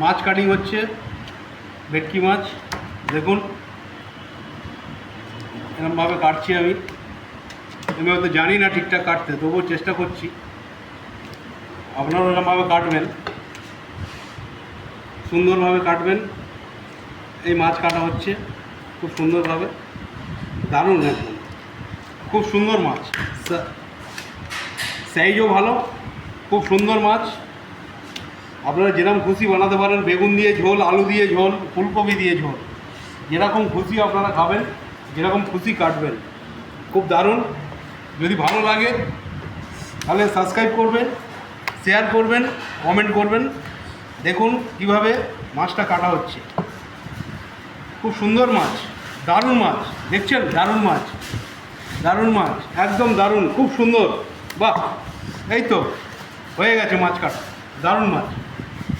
মাছ cutting হচ্ছে, ভেটকি মাছ দেখুন এরকমভাবে কাটছি আমি হয়তো জানি না ঠিকঠাক কাটতে, তবুও চেষ্টা করছি। আপনারাও এরকমভাবে কাটবেন, সুন্দরভাবে কাটবেন। এই মাছ কাটা হচ্ছে খুব সুন্দরভাবে, দারুণ একদম, খুব সুন্দর মাছ, সাইজও ভালো, খুব সুন্দর মাছ। আপনারা যেরকম খুশি বানাতে পারেন, বেগুন দিয়ে ঝোল, আলু দিয়ে ঝোল, ফুলকপি দিয়ে ঝোল, যেরকম খুশি আপনারা খাবেন, যেরকম খুশি কাটবেন, খুব দারুণ। যদি ভালো লাগে তাহলে সাবস্ক্রাইব করবেন, শেয়ার করবেন, কমেন্ট করবেন। দেখুন কীভাবে মাছটা কাটা হচ্ছে, খুব সুন্দর মাছ, দারুণ মাছ, দেখছেন? দারুণ মাছ, দারুণ মাছ, একদম দারুণ, খুব সুন্দর। বাহ, এই তো হয়ে গেছে মাছ কাটা, দারুণ মাছ।